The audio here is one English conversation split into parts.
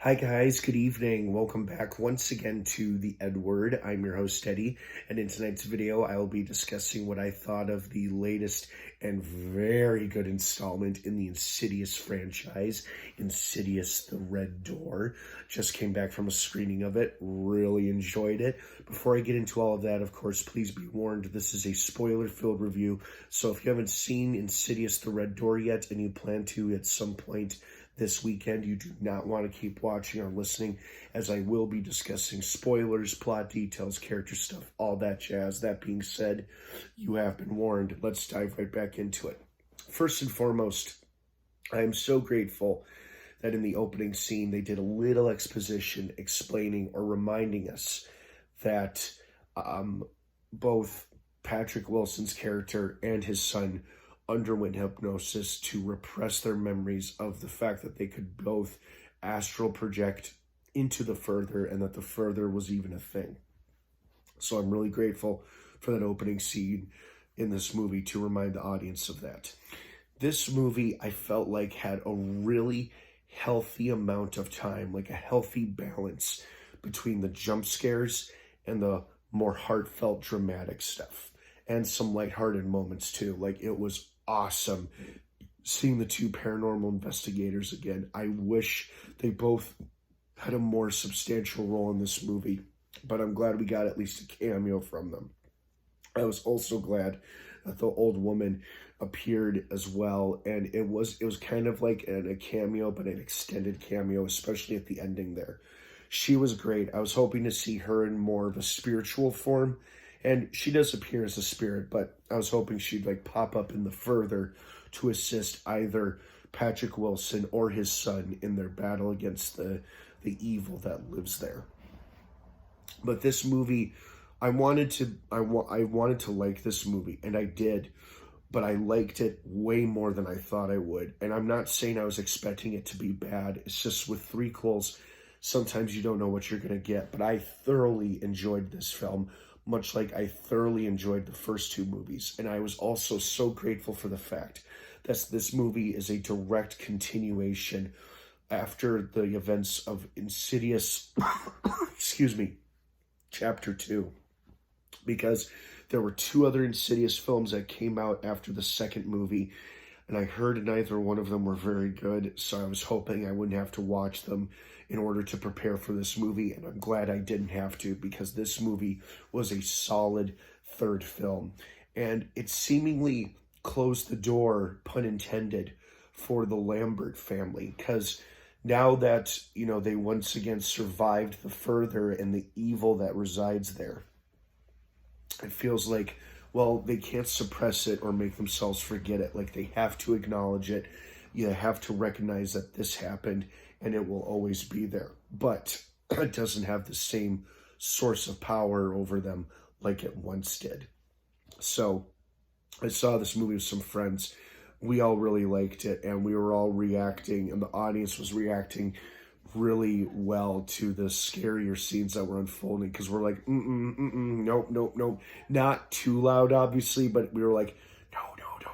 Hi guys, good evening. Welcome back once again to the EdWord. I'm your host Eddie, and in tonight's video I will be discussing what I thought of the latest and very good installment in the Insidious franchise, Insidious the Red Door. Just came back from a screening of it, really enjoyed it. Before I get into all of that, of course, please be warned, this is a spoiler-filled review, so if you haven't seen Insidious the Red Door yet and you plan to at some point this weekend, you do not want to keep watching or listening, as I will be discussing spoilers, plot details, character stuff, all that jazz. That being said, you have been warned. Let's dive right back into it. First and foremost, I am so grateful that in the opening scene they did a little exposition explaining or reminding us that both Patrick Wilson's character and his son underwent hypnosis to repress their memories of the fact that they could both astral project into the further and that the further was even a thing. So I'm really grateful for that opening scene in this movie to remind the audience of that. This movie, I felt like, had a really healthy amount of time, like a healthy balance between the jump scares and the more heartfelt dramatic stuff, and some lighthearted moments too. Like, it was awesome seeing the two paranormal investigators again. I wish they both had a more substantial role in this movie, but I'm glad we got at least a cameo from them. I was also glad that the old woman appeared as well, and it was kind of like a cameo, but an extended cameo, especially at the ending there. She was great. I was hoping to see her in more of a spiritual form, and she does appear as a spirit, but I was hoping she'd like pop up in the further to assist either Patrick Wilson or his son in their battle against the evil that lives there. But this movie, I wanted to like this movie, and I did, but I liked it way more than I thought I would. And I'm not saying I was expecting it to be bad. It's just with threequels, sometimes you don't know what you're going to get. But I thoroughly enjoyed this film, much like I thoroughly enjoyed the first two movies. And I was also so grateful for the fact that this movie is a direct continuation after the events of Insidious, excuse me, Chapter 2. Because there were two other Insidious films that came out after the second movie, and I heard neither one of them were very good, so I was hoping I wouldn't have to watch them in order to prepare for this movie, and I'm glad I didn't have to, because this movie was a solid third film. And it seemingly closed the door, pun intended, for the Lambert family, because now that, they once again survived the further and the evil that resides there, it feels like, well, they can't suppress it or make themselves forget it. Like, they have to acknowledge it. You have to recognize that this happened, and it will always be there. But it doesn't have the same source of power over them like it once did. So I saw this movie with some friends. We all really liked it, and we were all reacting, and the audience was reacting really well to the scarier scenes that were unfolding, because we're like, nope, not too loud, obviously, but we were like, no, don't do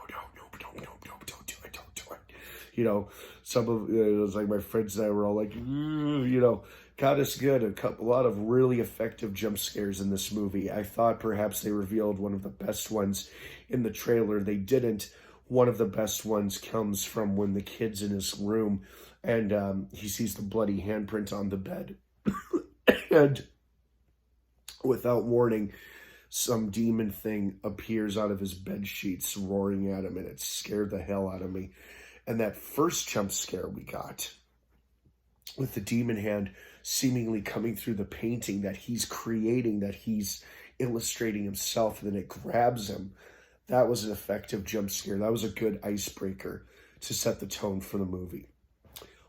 it. Some of it was like my friends and I were all like, God is good. A lot of really effective jump scares in this movie. I thought perhaps they revealed one of the best ones in the trailer. They didn't. One of the best ones comes from when the kid's in his room and he sees the bloody handprint on the bed. And without warning, some demon thing appears out of his bed sheets roaring at him, and it scared the hell out of me. And that first jump scare we got, with the demon hand seemingly coming through the painting that he's creating, that he's illustrating himself, and then it grabs him, that was an effective jump scare. That was a good icebreaker to set the tone for the movie.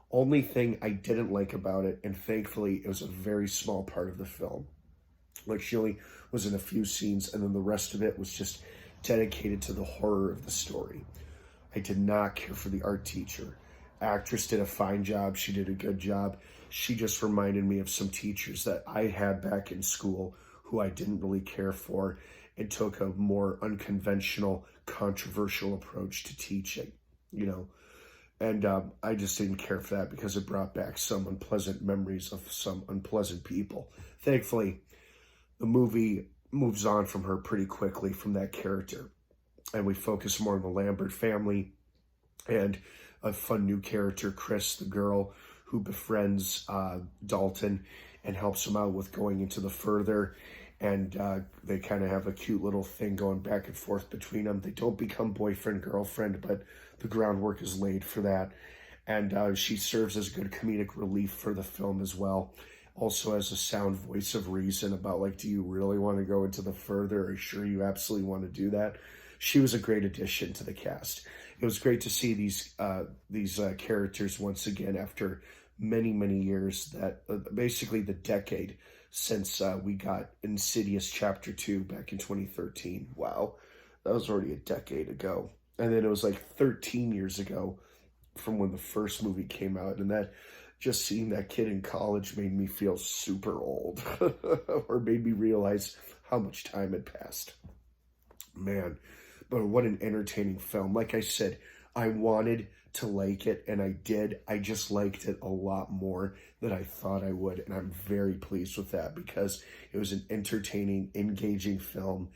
Only thing I didn't like about it, and thankfully it was a very small part of the film, like she only was in a few scenes, and then the rest of it was just dedicated to the horror of the story. I did not care for the art teacher. Actress did a fine job. She did a good job. She just reminded me of some teachers that I had back in school who I didn't really care for, and took a more unconventional, controversial approach to teaching. And I just didn't care for that because it brought back some unpleasant memories of some unpleasant people. Thankfully, the movie moves on from her pretty quickly from that character. And we focus more on the Lambert family and a fun new character, Chris, the girl who befriends Dalton and helps him out with going into the further. And they kind of have a cute little thing going back and forth between them. They don't become boyfriend, girlfriend, but the groundwork is laid for that. And she serves as good comedic relief for the film as well. Also as a sound voice of reason about, like, do you really want to go into the further? Are you sure you absolutely want to do that? She was a great addition to the cast. It was great to see these characters once again after many, many years, that basically the decade since we got Insidious Chapter 2 back in 2013. Wow, that was already a decade ago. And then it was like 13 years ago from when the first movie came out. And that, just seeing that kid in college made me feel super old or made me realize how much time had passed. Man, but what an entertaining film. Like I said, I wanted to like it, and I did. I just liked it a lot more than I thought I would, and I'm very pleased with that because it was an entertaining, engaging film,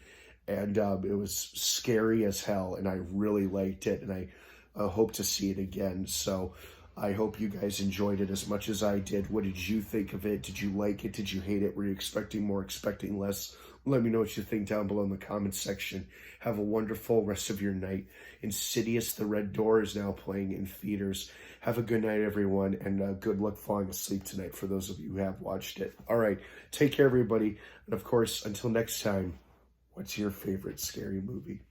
and it was scary as hell, and I really liked it, and I hope to see it again. So I hope you guys enjoyed it as much as I did. What did you think of it? Did you like it? Did you hate it? Were you expecting more, expecting less? Let me know what you think down below in the comments section. Have a wonderful rest of your night. Insidious, The Red Door is now playing in theaters. Have a good night, everyone, and good luck falling asleep tonight for those of you who have watched it. All right, take care, everybody. And of course, until next time, what's your favorite scary movie?